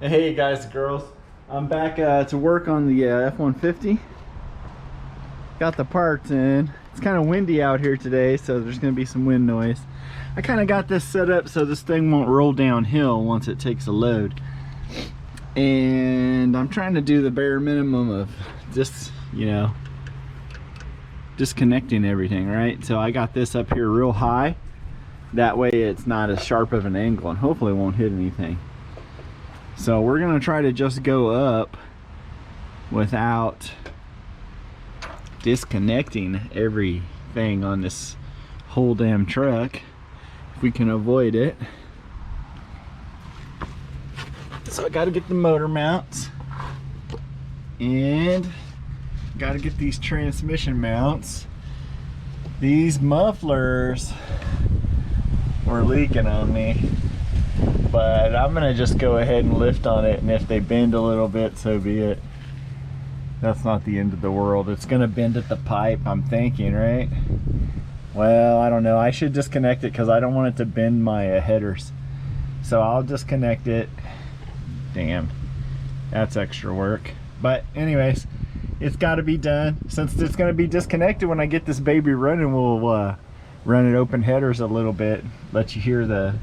Hey guys and girls, I'm back to work on the F-150. Got the parts in. It's kind of windy out here today, so there's going to be some wind noise. I kind of got this set up so this thing won't roll downhill once it takes a load. And I'm trying to do the bare minimum of just, disconnecting everything, right? So I got this up here real high. That way it's not as sharp of an angle and hopefully it won't hit anything. So we're gonna try to just go up without disconnecting everything on this whole damn truck, if we can avoid it. So I gotta get the motor mounts and gotta get these transmission mounts. These mufflers were leaking on me, but I'm gonna just go ahead and lift on it, and if they bend a little bit, so be it. That's not the end of the world. It's gonna bend at the pipe, I'm thinking, right? Well, I don't know. I should disconnect it because I don't want it to bend my headers. So I'll disconnect it. Damn, that's extra work. But anyways, it's got to be done. Since it's gonna be disconnected when I get this baby running, we'll run it open headers a little bit, let you hear the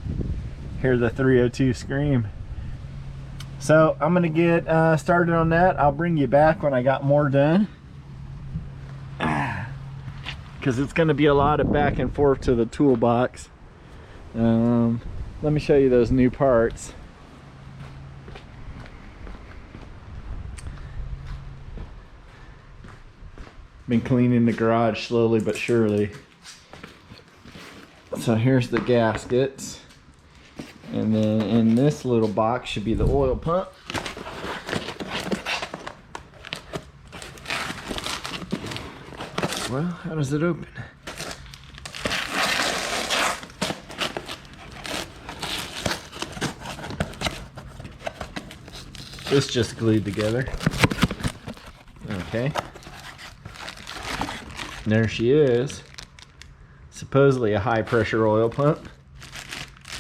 302 scream. So I'm gonna get started on that. I'll bring you back when I got more done, because it's gonna be a lot of back and forth to the toolbox. Let me show you those new parts. Been cleaning the garage slowly but surely. So here's the gaskets. And then in this little box should be the oil pump. Well, how does it open? It's just glued together. Okay. And there she is. Supposedly a high pressure oil pump.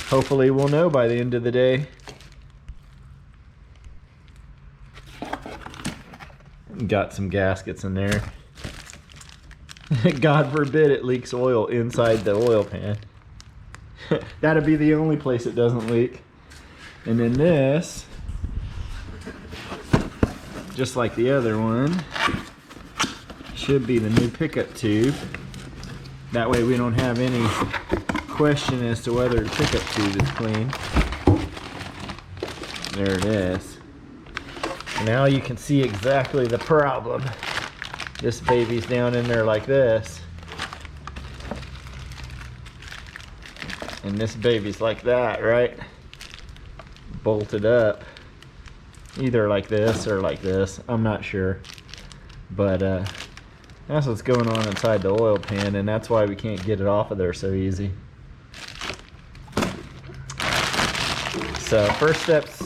Hopefully we'll know by the end of the day. Got some gaskets in there. God forbid it leaks oil inside the oil pan. That'd be the only place it doesn't leak. And then this, just like the other one, should be the new pickup tube. That way we don't have any question as to whether the pickup tube is clean. There it is. Now you can see exactly the problem. This baby's down in there like this, and this baby's like that, right? Bolted up, either like this or like this, I'm not sure, but that's what's going on inside the oil pan, and that's why we can't get it off of there so easy. So first step's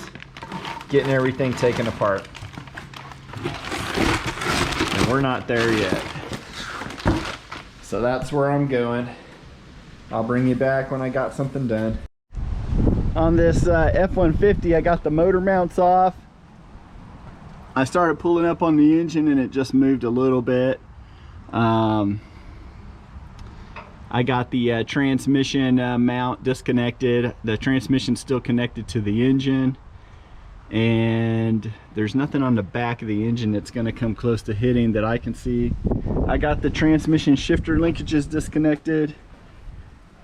getting everything taken apart. And we're not there yet. So that's where I'm going. I'll bring you back when I got something done. On this F-150, I got the motor mounts off. I started pulling up on the engine and it just moved a little bit. I got the transmission mount disconnected. The transmission's still connected to the engine, and there's nothing on the back of the engine that's going to come close to hitting that I can see. I got the transmission shifter linkages disconnected,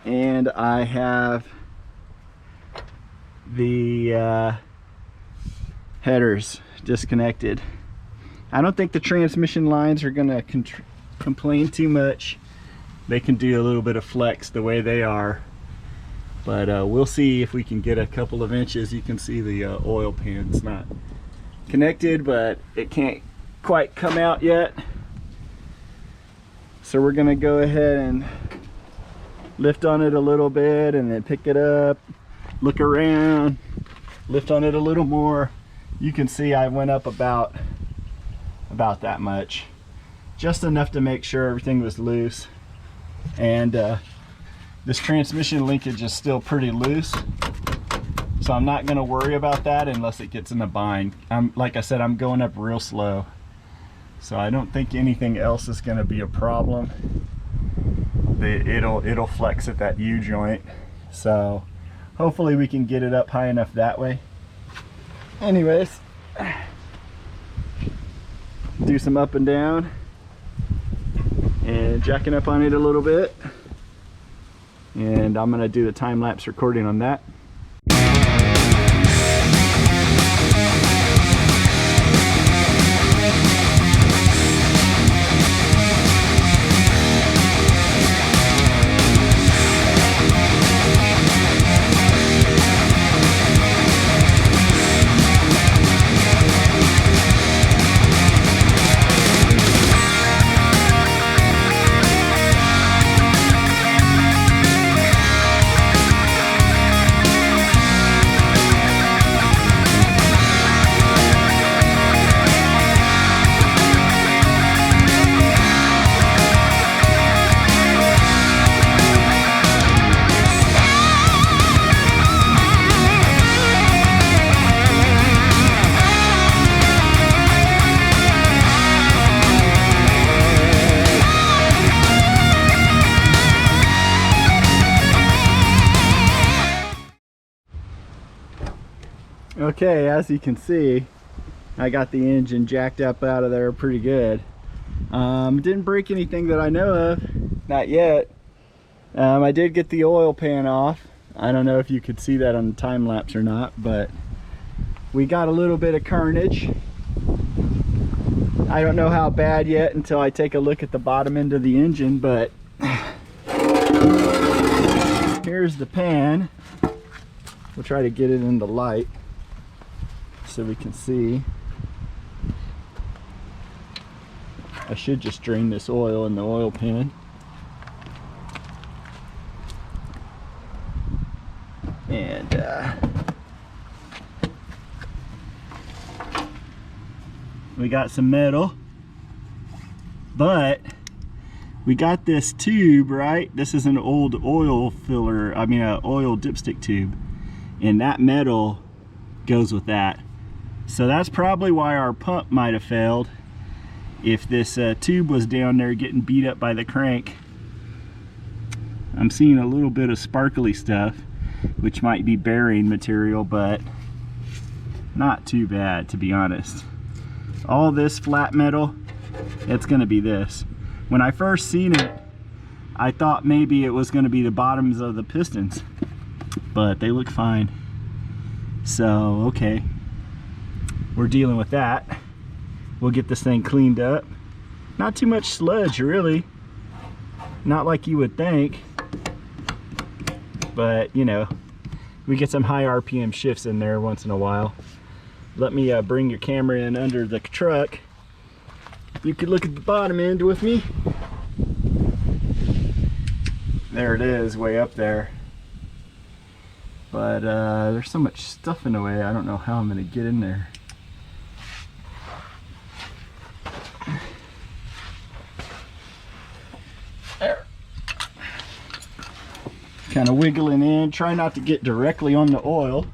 and I have the headers disconnected. I don't think the transmission lines are going to complain too much. They can do a little bit of flex the way they are, but we'll see if we can get a couple of inches. You can see the oil pan's not connected, but it can't quite come out yet. So we're gonna go ahead and lift on it a little bit and then pick it up, look around, lift on it a little more. You can see I went up about that much, just enough to make sure everything was loose. And this transmission linkage is still pretty loose, So I'm not gonna worry about that unless it gets in a bind. Like I said, I'm going up real slow. So I don't think anything else is gonna be a problem. It'll flex at that U joint. So hopefully we can get it up high enough that way. Anyways, do some up and down and jacking up on it a little bit. And I'm gonna do the time-lapse recording on that. Okay, as you can see, I got the engine jacked up out of there pretty good. Didn't break anything that I know of, not yet. I did get the oil pan off. I don't know if you could see that on the time lapse or not, but we got a little bit of carnage. I don't know how bad yet until I take a look at the bottom end of the engine, but here's the pan. We'll try to get it in the light so we can see. I should just drain this oil in the oil pan. And we got some metal, but we got this tube, right? This is an old oil filler, I mean an oil dipstick tube, and that metal goes with that. So that's probably why our pump might have failed. If this tube was down there getting beat up by the crank. I'm seeing a little bit of sparkly stuff, which might be bearing material, but not too bad, to be honest. All this flat metal, it's gonna be this. When I first seen it, I thought maybe it was gonna be the bottoms of the pistons, but they look fine. So, okay. We're dealing with that. We'll get this thing cleaned up. Not too much sludge, really. Not like you would think. But, you know, we get some high RPM shifts in there once in a while. Let me bring your camera in under the truck. You could look at the bottom end with me. There it is, way up there. But there's so much stuff in the way, I don't know how I'm gonna get in there. There. Kind of wiggling in, try not to get directly on the oil.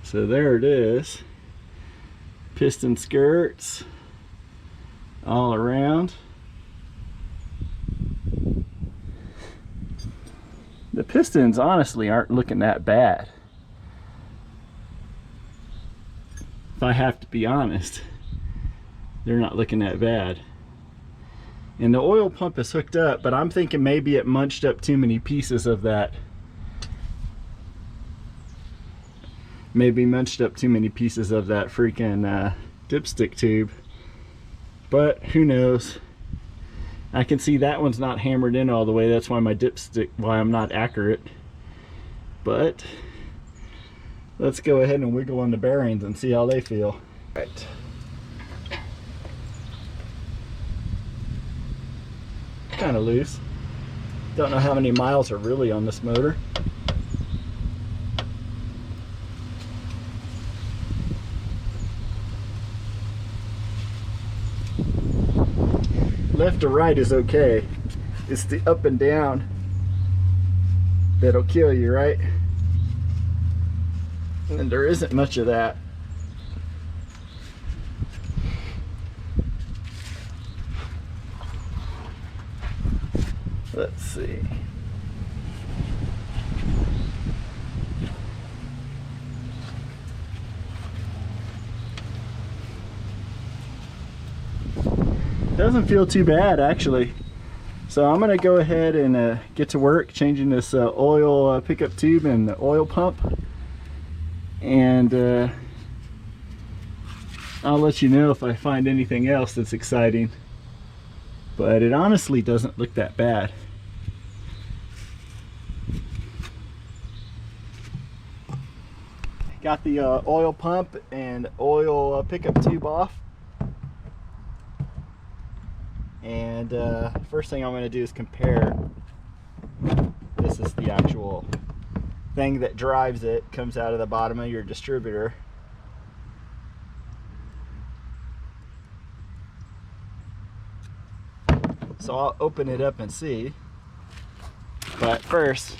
So there it is. Piston skirts all around. The pistons honestly aren't looking that bad, if I have to be honest. They're not looking that bad. And the oil pump is hooked up, but I'm thinking maybe it munched up too many pieces of that. Maybe munched up too many pieces of that freaking dipstick tube. But who knows? I can see that one's not hammered in all the way. That's why my dipstick, why I'm not accurate. But let's go ahead and wiggle on the bearings and see how they feel. Right. Kind of loose. Don't know how many miles are really on this motor. Left to right is okay. It's the up and down that'll kill you, right? And there isn't much of that. Let's see. Doesn't feel too bad, actually. So I'm gonna go ahead and get to work changing this oil pickup tube and the oil pump, and I'll let you know if I find anything else that's exciting, but it honestly doesn't look that bad. Got the oil pump and oil pickup tube off. And first thing I'm going to do is compare. This is the actual thing that drives it, comes out of the bottom of your distributor. So I'll open it up and see. But first,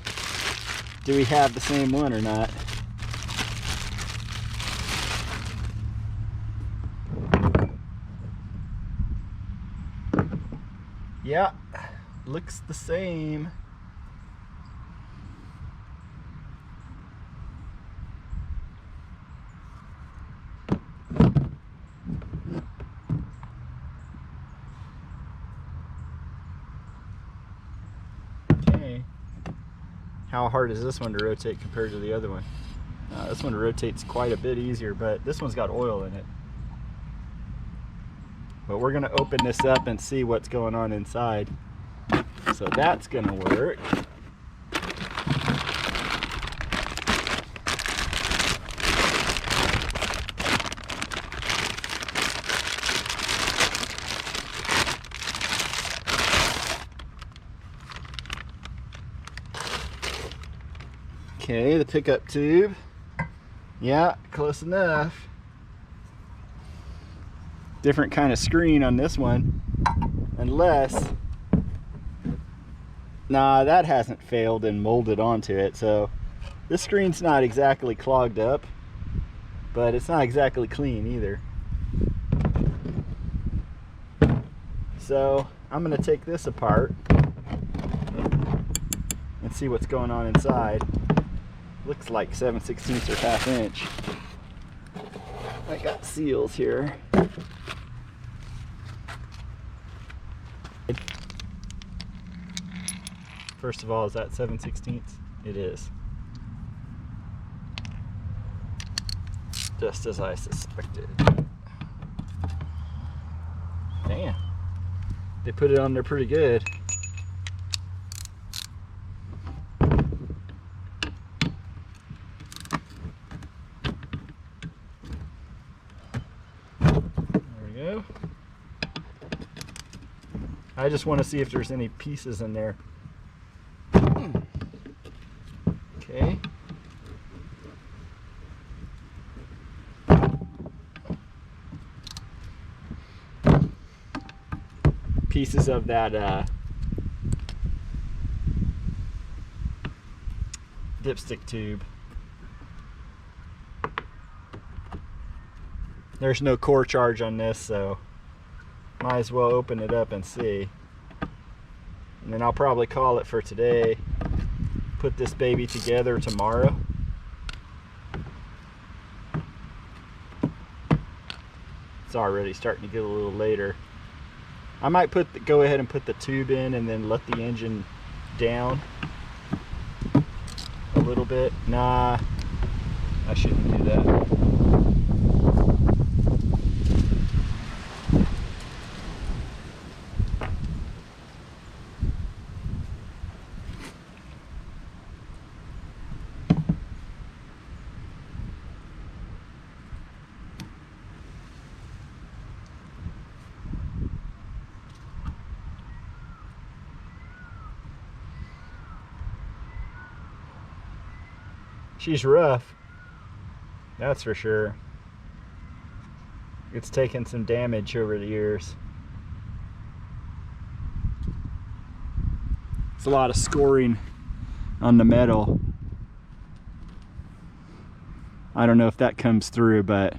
do we have the same one or not? Yeah, looks the same. Okay. How hard is this one to rotate compared to the other one? This one rotates quite a bit easier, but this one's got oil in it. But we're gonna open this up and see what's going on inside. So that's gonna work. Okay, the pickup tube. Yeah, close enough. Different kind of screen on this one, unless, nah, that hasn't failed and molded onto it. So this screen's not exactly clogged up, but it's not exactly clean either. So I'm gonna take this apart and see what's going on inside. Looks like 7/16 or 1/2 inch. I got seals here. First of all, is that 7/16? It is. Just as I suspected. Damn. They put it on there pretty good. There we go. I just want to see if there's any pieces in there. Okay. Pieces of that dipstick tube. There's no core charge on this, so might as well open it up and see. And then I'll probably call it for today. Put this baby together tomorrow. It's already starting to get a little later. I might go ahead and put the tube in and then let the engine down a little bit. Nah, I shouldn't do that. She's rough, that's for sure. It's taken some damage over the years. It's a lot of scoring on the metal. I don't know if that comes through, but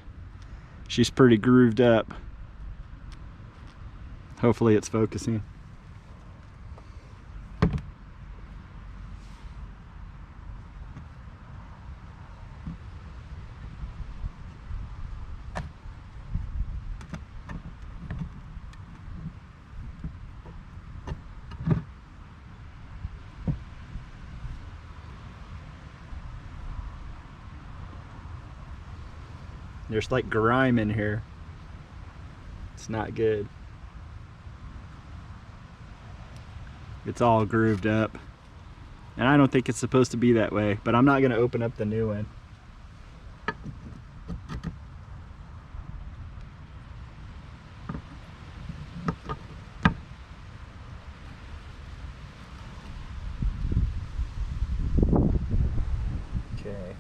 she's pretty grooved up. Hopefully it's focusing. There's like grime in here. It's not good. It's all grooved up. And I don't think it's supposed to be that way, but I'm not going to open up the new one. Okay.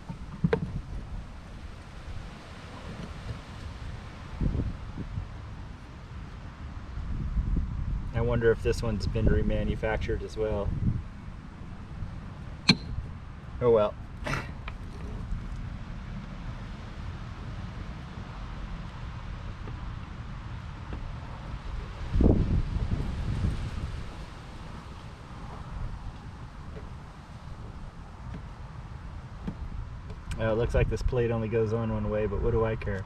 I wonder if this one's been remanufactured as well. Oh well. Oh, it looks like this plate only goes on one way, but what do I care?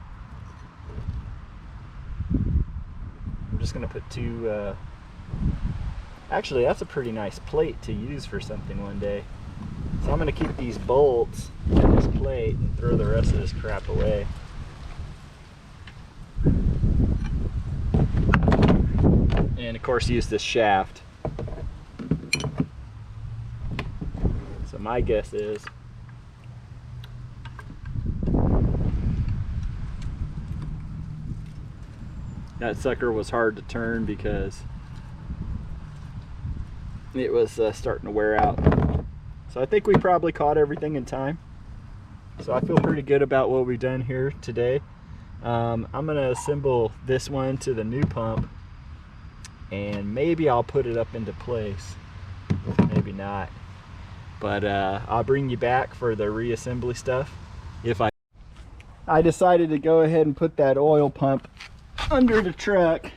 I'm just gonna put two, actually that's a pretty nice plate to use for something one day. So I'm gonna keep these bolts in this plate and throw the rest of this crap away. And of course use this shaft. So my guess is that sucker was hard to turn because it was starting to wear out. So I think we probably caught everything in time. So I feel pretty good about what we've done here today. I'm gonna assemble this one to the new pump and maybe I'll put it up into place. Maybe not. But I'll bring you back for the reassembly stuff. If I decided to go ahead and put that oil pump under the truck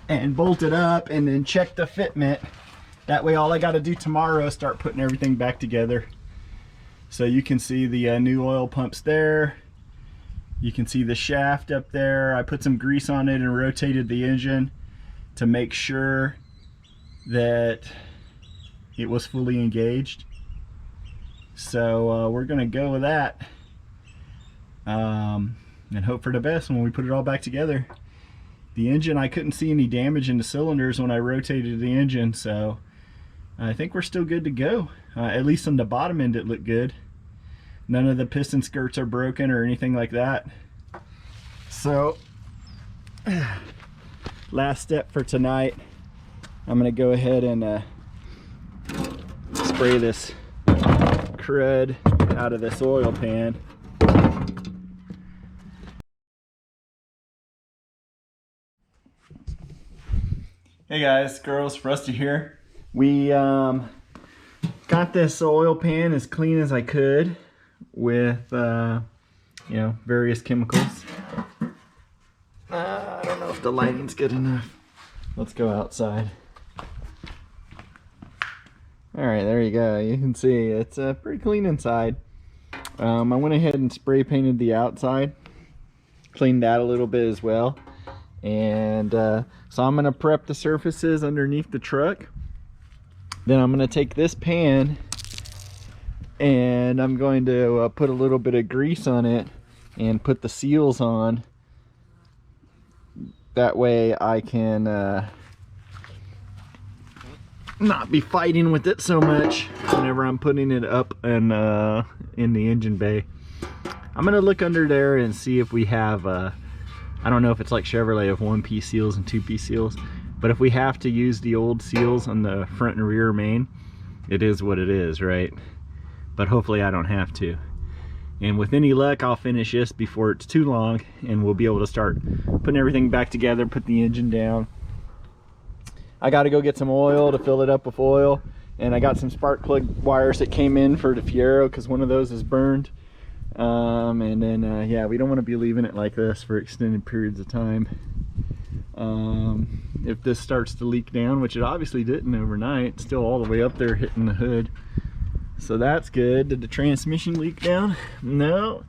and bolt it up and then check the fitment. That way all I got to do tomorrow is start putting everything back together. So you can see the new oil pumps there. You can see the shaft up there. I put some grease on it and rotated the engine to make sure that it was fully engaged. So we're gonna go with that and hope for the best when we put it all back together. The engine, I couldn't see any damage in the cylinders when I rotated the engine, so I think we're still good to go. At least on the bottom end it looked good. None of the piston skirts are broken or anything like that. So last step for tonight, I'm gonna go ahead and spray this crud out of this oil pan. Hey guys, girls, Rusty here. We got this oil pan as clean as I could with you know, various chemicals. I don't know if the lighting's good enough. Let's go outside. Alright, there you go. You can see it's pretty clean inside. I went ahead and spray painted the outside. Cleaned that a little bit as well. And so I'm going to prep the surfaces underneath the truck. Then I'm going to take this pan and I'm going to put a little bit of grease on it and put the seals on. That way I can not be fighting with it so much whenever I'm putting it up and in the engine bay. I'm going to look under there and see if we have I don't know if it's like Chevrolet of 1-piece seals and 2-piece seals, but if we have to use the old seals on the front and rear main, it is what it is, right? But hopefully I don't have to. And with any luck, I'll finish this before it's too long and we'll be able to start putting everything back together, put the engine down. I got to go get some oil to fill it up with oil And I got some spark plug wires that came in for the Fiero because one of those is burned. And then yeah, we don't want to be leaving it like this for extended periods of time. If this starts to leak down, which it obviously didn't overnight, it's still all the way up there hitting the hood, so that's good. Did the transmission leak down? No.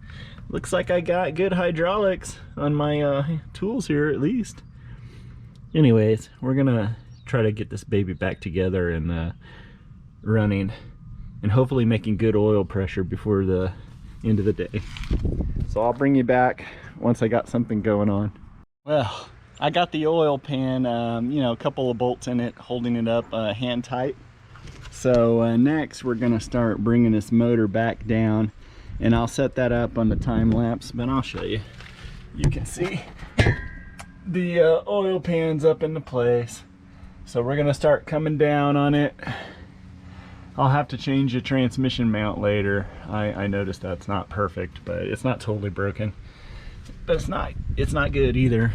Looks like I got good hydraulics on my tools here at least. Anyways, we're gonna try to get this baby back together and running, and hopefully making good oil pressure before the end of the day. So I'll bring you back once I got something going on. Well, I got the oil pan, you know, a couple of bolts in it holding it up hand tight. So next we're gonna start bringing this motor back down, and I'll set that up on the time lapse, but I'll show you. You can see the oil pan's up into place. So we're gonna start coming down on it. I'll have to change the transmission mount later. I noticed that's not perfect, but it's not totally broken. But it's not good either.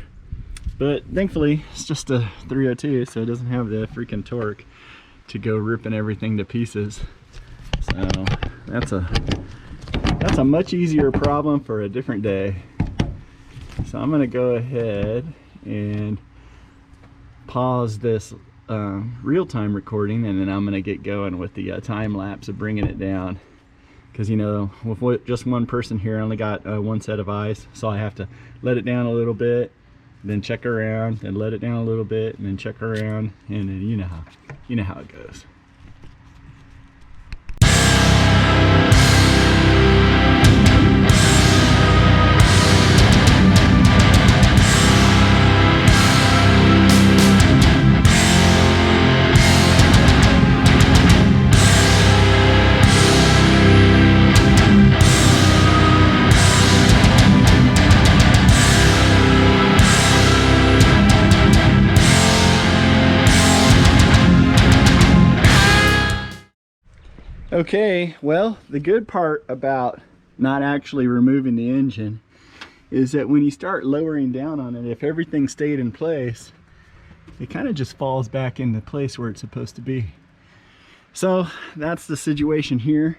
But thankfully it's just a 302, so it doesn't have the freaking torque to go ripping everything to pieces. So that's a much easier problem for a different day. So I'm gonna go ahead and pause this real-time recording, and then I'm gonna get going with the time lapse of bringing it down, because you know, with just one person here, I only got one set of eyes, so I have to let it down a little bit, then check around, and let it down a little bit, and then check around, and then you know how it goes. Okay, well, the good part about not actually removing the engine is that when you start lowering down on it, if everything stayed in place, it kind of just falls back into place where it's supposed to be. So that's the situation here.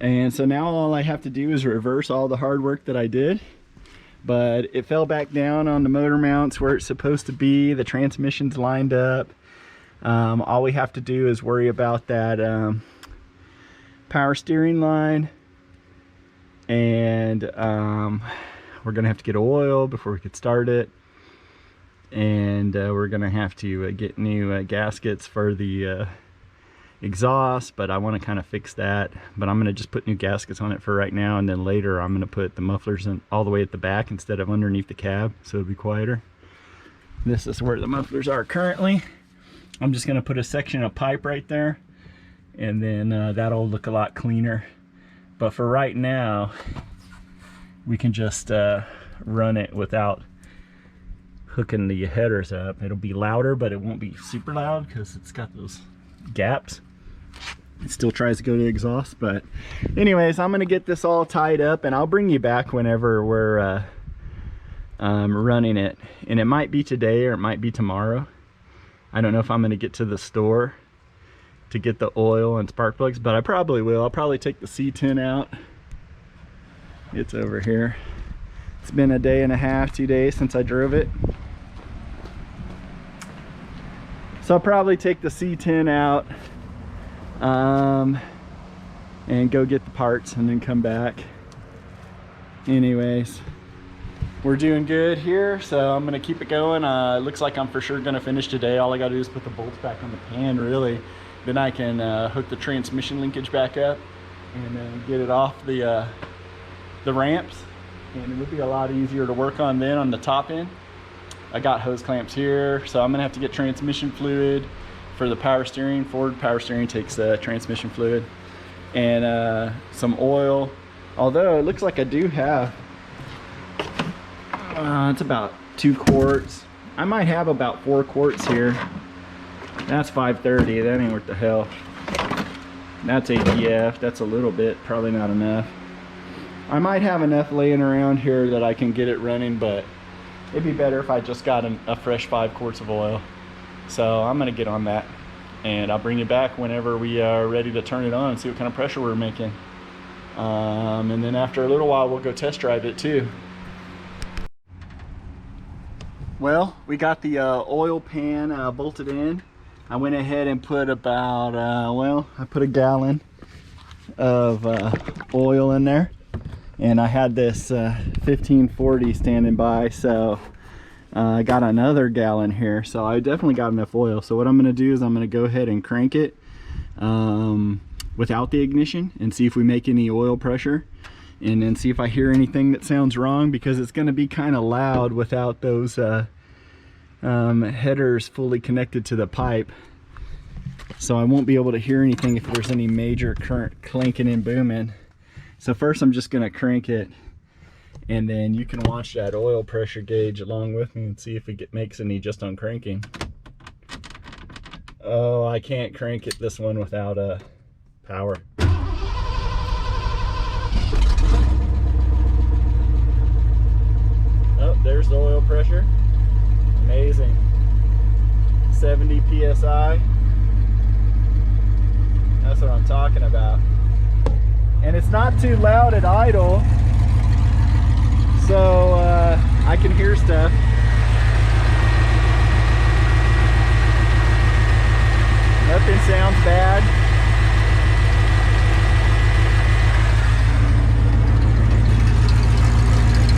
And so now all I have to do is reverse all the hard work that I did. But it fell back down on the motor mounts where it's supposed to be. The transmission's lined up. All we have to do is worry about that power steering line, and we're gonna have to get oil before we could start it, and we're gonna have to get new gaskets for the exhaust, but I want to kind of fix that. But I'm gonna just put new gaskets on it for right now, and then later I'm gonna put the mufflers in all the way at the back instead of underneath the cab, so it'll be quieter. This is where the mufflers are currently. I'm just gonna put a section of pipe right there, and then that'll look a lot cleaner. But for right now, we can just run it without hooking the headers up. It'll be louder, but it won't be super loud because it's got those gaps. It still tries to go to exhaust. But anyways, I'm gonna get this all tied up, and I'll bring you back whenever we're running it. And it might be today or it might be tomorrow. I don't know if I'm gonna get to the store to get the oil and spark plugs, but I probably will. I'll probably take the C10 out. It's over here. It's been a day and a half, 2 days since I drove it. So I'll probably take the C10 out and go get the parts and then come back. Anyways, we're doing good here, so I'm gonna keep it going. It looks like I'm for sure gonna finish today. All I gotta do is put the bolts back on the pan, really. Then I can hook the transmission linkage back up and get it off the ramps, and it would be a lot easier to work on then on the top end. I got hose clamps here, so I'm gonna have to get transmission fluid for the power steering. Ford power steering takes transmission fluid, and some oil. Although it looks like I do have, it's about 2 quarts. I might have about 4 quarts here. That's 530, that ain't worth the hell. That's ATF, that's a little bit, probably not enough. I might have enough laying around here that I can get it running, but it'd be better if I just got a fresh 5 quarts of oil. So I'm gonna get on that. and I'll bring you back whenever we are ready to turn it on and see what kind of pressure we're making. And then after a little while, we'll go test drive it too. Well, we got the oil pan bolted in. I went ahead and put about, I put a gallon of oil in there. And I had this 1540 standing by, so I got another gallon here. So I definitely got enough oil. So what I'm gonna do is I'm gonna go ahead and crank it without the ignition and see if we make any oil pressure, and then see if I hear anything that sounds wrong, because it's gonna be kind of loud without those headers fully connected to the pipe. So I won't be able to hear anything if there's any major current clanking and booming. So first I'm just gonna crank it, and then you can watch that oil pressure gauge along with me and see if it makes any just on cranking. Oh, I can't crank it, this one, without power. Oh, there's the oil pressure. Amazing. 70 PSI. That's what I'm talking about. And it's not too loud at idle, so I can hear stuff. Nothing sounds bad.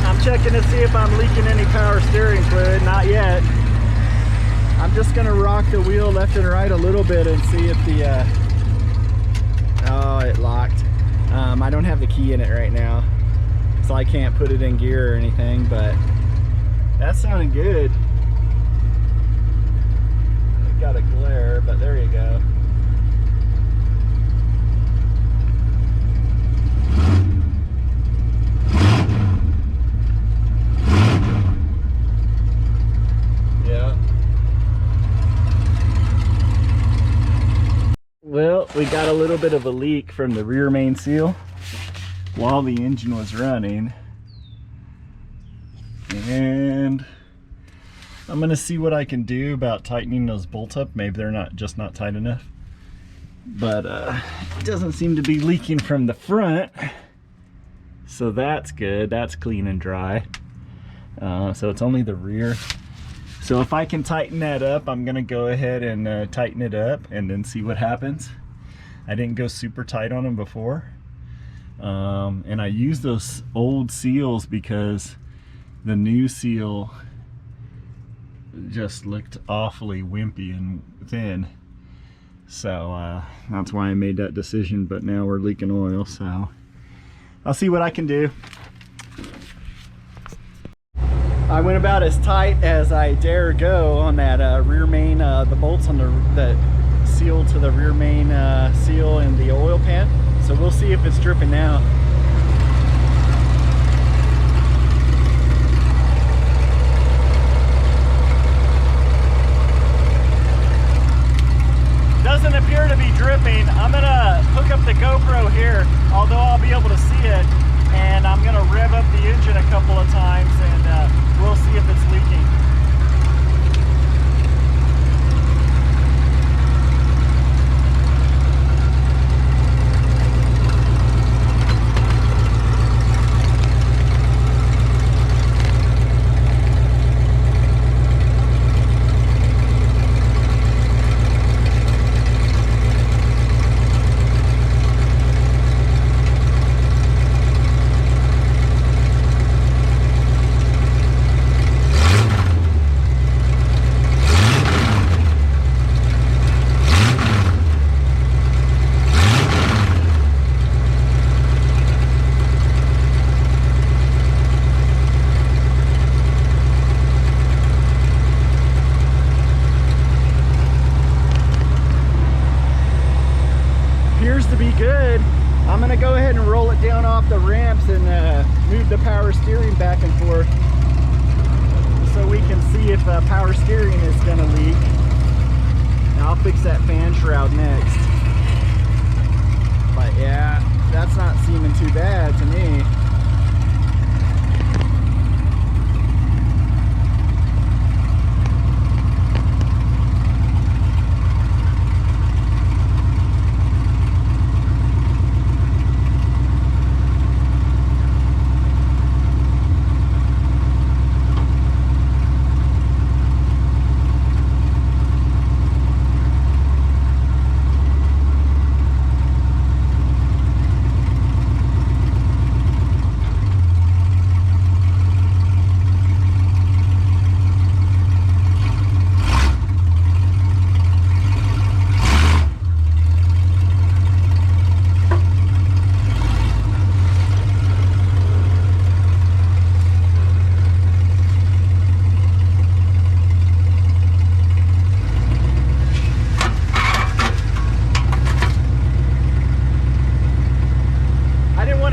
I'm checking to see if I'm leaking any power steering fluid. Not yet. I'm just gonna rock the wheel left and right a little bit and see if the oh, it locked. I don't have the key in it right now, so I can't put it in gear or anything, but that sounded good. It got a glare, but there you go. Yeah. Well, we got a little bit of a leak from the rear main seal while the engine was running, and I'm gonna see what I can do about tightening those bolts up. Maybe they're not tight enough, but it doesn't seem to be leaking from the front, so that's good. That's clean and dry. So it's only the rear. So if I can tighten that up, I'm gonna go ahead and tighten it up and then see what happens. I didn't go super tight on them before. And I used those old seals because the new seal just looked awfully wimpy and thin. So that's why I made that decision, but now we're leaking oil, so I'll see what I can do. I went about as tight as I dare go on that rear main, the bolts on the seal to the rear main seal in the oil pan. So we'll see if it's dripping now. Doesn't appear to be dripping. I'm gonna hook up the GoPro here, although I'll be able to see it, and I'm gonna rev up the engine a couple of times, and we'll see if it's leaking. To be good. I'm gonna go ahead and roll it down off the ramps and move the power steering back and forth so we can see if power steering is gonna leak. Now I'll fix that fan shroud next, but yeah, that's not seeming too bad to me.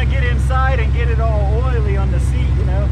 want to get inside and get it all oily on the seat, you know.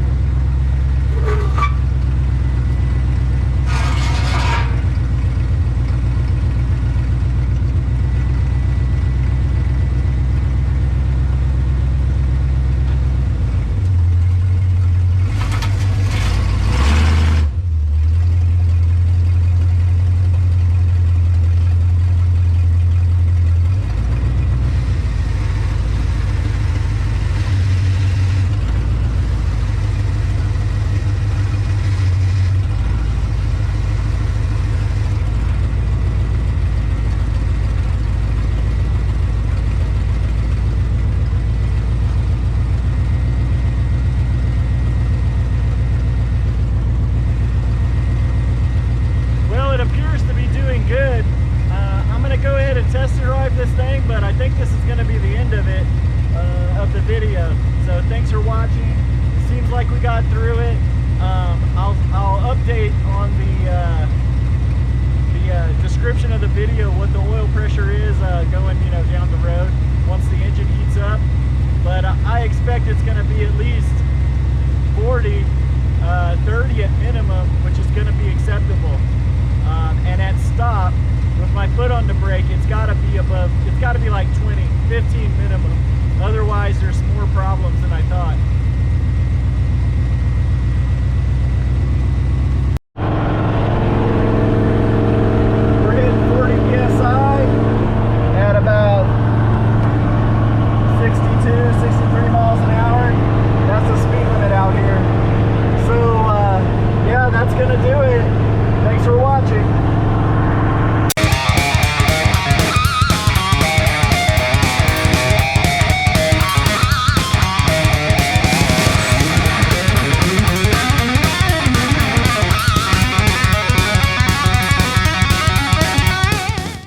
Good. I'm going to go ahead and test drive this thing, but I think this is going to be the end of it, of the video. So thanks for watching. It seems like we got through it. I'll update on the description of the video what the oil pressure is going, you know, down the road once the engine heats up. But I expect it's going to be at least 40, 30 at minimum, which is going to be acceptable. And at stop, with my foot on the brake, it's got to be above, it's got to be like 20, 15 minimum. Otherwise, there's more problems than I thought.